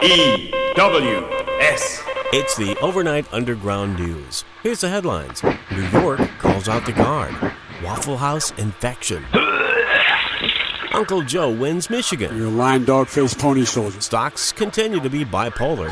WS. It's the overnight underground news. Here's the headlines. New York calls out the guard. Waffle House infection. Uncle Joe wins Michigan. You're a lying dog-faced pony soldier. Stocks continue to be bipolar.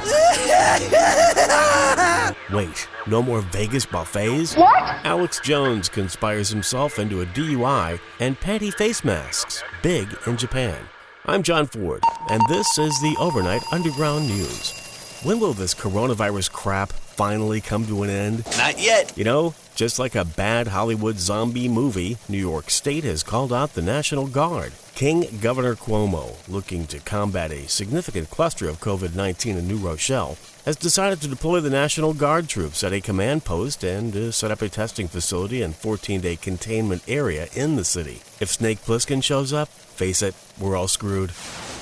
Wait, no more Vegas buffets? What? Alex Jones conspires himself into a DUI and panty face masks. Big in Japan. I'm John Ford, and this is the Overnight Underground News. When will this coronavirus crap finally come to an end? Not yet. You know, just like a bad Hollywood zombie movie, New York State has called out the National Guard. King Governor Cuomo, looking to combat a significant cluster of COVID-19 in New Rochelle, has decided to deploy the National Guard troops at a command post and set up a testing facility and 14-day containment area in the city. If Snake Plissken shows up, face it, we're all screwed.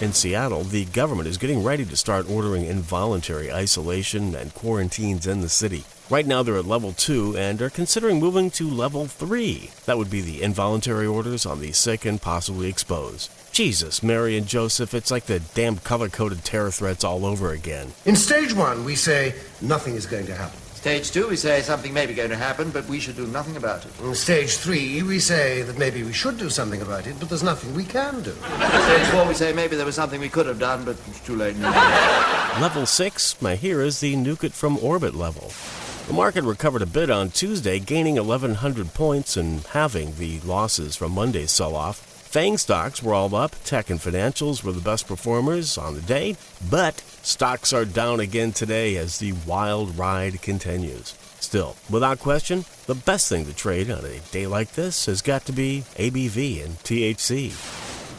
In Seattle, the government is getting ready to start ordering involuntary isolation and quarantines in the city. Right now they're at level 2 and are considering moving to level 3. That would be the involuntary orders on the sick and possibly exposed. Jesus, Mary and Joseph, it's like the damn color-coded terror threats all over again. In stage 1, we say nothing is going to happen. Stage 2, we say something may be going to happen, but we should do nothing about it. In stage 3, we say that maybe we should do something about it, but there's nothing we can do. Stage 4, we say maybe there was something we could have done, but it's too late now. Level 6, here is the nuke it from orbit level. The market recovered a bit on Tuesday, gaining 1,100 points and halving the losses from Monday's sell-off. FANG stocks were all up. Tech and financials were the best performers on the day, but stocks are down again today as the wild ride continues. Still, without question, the best thing to trade on a day like this has got to be ABV and THC.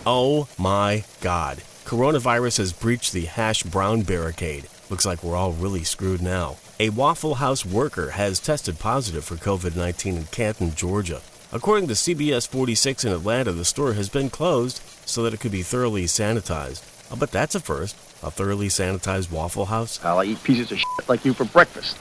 Oh my God. Coronavirus has breached the hash brown barricade. Looks like we're all really screwed now. A Waffle House worker has tested positive for COVID-19 in Canton, Georgia. According to CBS 46 in Atlanta, the store has been closed so that it could be thoroughly sanitized. But that's a first, a thoroughly sanitized Waffle House. I eat pieces of shit like you for breakfast.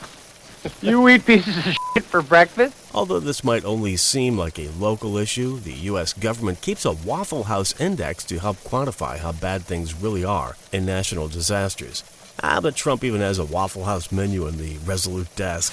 You eat pieces of shit for breakfast? Although this might only seem like a local issue, the U.S. government keeps a Waffle House index to help quantify how bad things really are in national disasters. But Trump even has a Waffle House menu in the Resolute desk.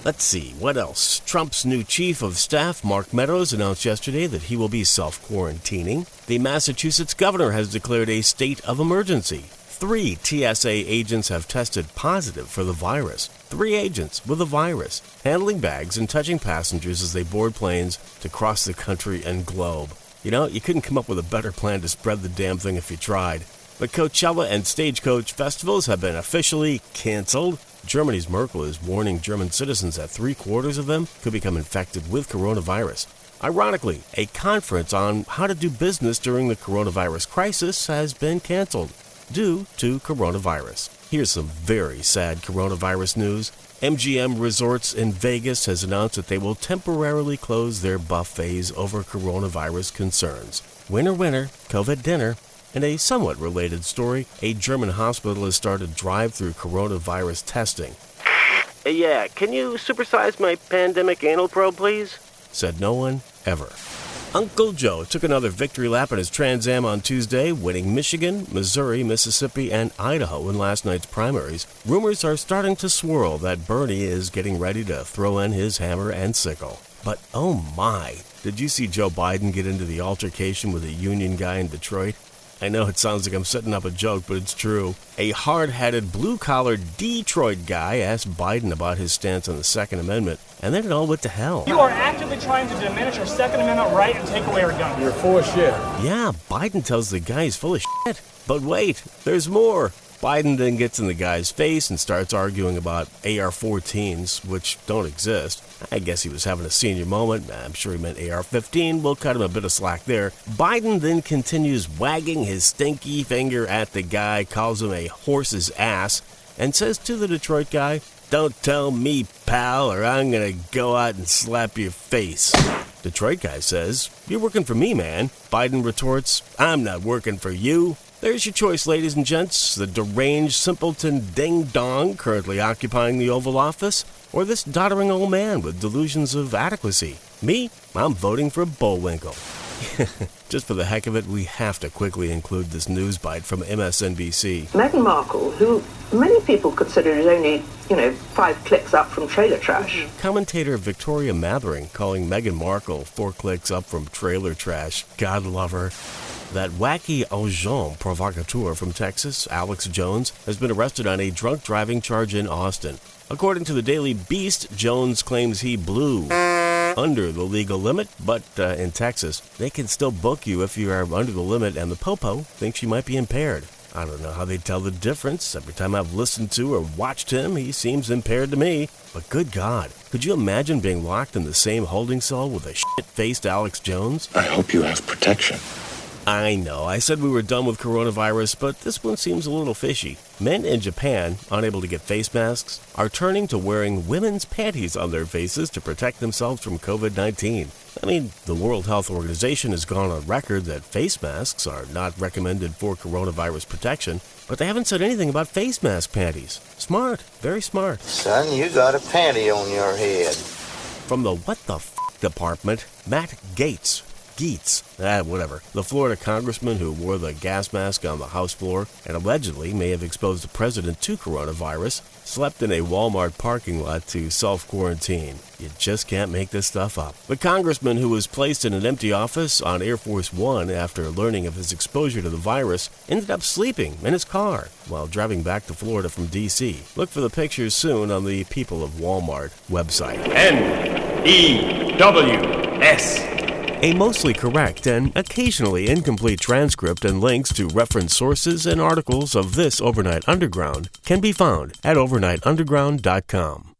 Let's see, what else? Trump's new chief of staff, Mark Meadows, announced yesterday that he will be self-quarantining. The Massachusetts governor has declared a state of emergency. 3 TSA agents have tested positive for the virus. 3 agents with the virus, handling bags and touching passengers as they board planes to cross the country and globe. You know, you couldn't come up with a better plan to spread the damn thing if you tried. The Coachella and Stagecoach festivals have been officially canceled. Germany's Merkel is warning German citizens that 3/4 of them could become infected with coronavirus. Ironically, a conference on how to do business during the coronavirus crisis has been canceled due to coronavirus. Here's some very sad coronavirus news. MGM Resorts in Vegas has announced that they will temporarily close their buffets over coronavirus concerns. Winner, winner, COVID dinner. In a somewhat related story, a German hospital has started drive-through coronavirus testing. Yeah, can you supersize my pandemic anal probe, please? Said no one, ever. Uncle Joe took another victory lap in his Trans Am on Tuesday, winning Michigan, Missouri, Mississippi, and Idaho in last night's primaries. Rumors are starting to swirl that Bernie is getting ready to throw in his hammer and sickle. But oh my, did you see Joe Biden get into the altercation with a union guy in Detroit? I know it sounds like I'm setting up a joke, but it's true. A hard-hatted, blue-collar Detroit guy asked Biden about his stance on the Second Amendment, and then it all went to hell. You are actively trying to diminish our Second Amendment right and take away our guns. You're full of shit. Yeah, Biden tells the guy he's full of shit. But wait, there's more. Biden then gets in the guy's face and starts arguing about AR-14s, which don't exist. I guess he was having a senior moment. I'm sure he meant AR-15. We'll cut him a bit of slack there. Biden then continues wagging his stinky finger at the guy, calls him a horse's ass, and says to the Detroit guy, "Don't tell me, pal, or I'm gonna go out and slap your face." Detroit guy says, "You're working for me, man." Biden retorts, "I'm not working for you." There's your choice, ladies and gents. The deranged simpleton ding-dong currently occupying the Oval Office, or this doddering old man with delusions of adequacy. Me, I'm voting for Bullwinkle. Just for the heck of it, we have to quickly include this news bite from MSNBC. Meghan Markle, who many people consider is only, 5 clicks up from trailer trash. Commentator Victoria Mathering calling Meghan Markle 4 clicks up from trailer trash. God love her. That wacky agent provocateur from Texas, Alex Jones, has been arrested on a drunk driving charge in Austin. According to the Daily Beast, Jones claims he blew under the legal limit, but in Texas, they can still book you if you are under the limit and the popo thinks you might be impaired. I don't know how they tell the difference. Every time I've listened to or watched him, he seems impaired to me. But good God, could you imagine being locked in the same holding cell with a shit-faced Alex Jones? I hope you have protection. I know, I said we were done with coronavirus, but this one seems a little fishy. Men in Japan, unable to get face masks, are turning to wearing women's panties on their faces to protect themselves from COVID-19. I mean, the World Health Organization has gone on record that face masks are not recommended for coronavirus protection, but they haven't said anything about face mask panties. Smart, very smart. Son, you got a panty on your head. From the What the F*** Department, Matt Gaetz, whatever. The Florida congressman who wore the gas mask on the House floor and allegedly may have exposed the president to coronavirus, slept in a Walmart parking lot to self-quarantine. You just can't make this stuff up. The congressman, who was placed in an empty office on Air Force One after learning of his exposure to the virus, ended up sleeping in his car while driving back to Florida from D.C. Look for the pictures soon on the People of Walmart website. N-E-W-S. A mostly correct and occasionally incomplete transcript and links to reference sources and articles of this Overnight Underground can be found at overnightunderground.com.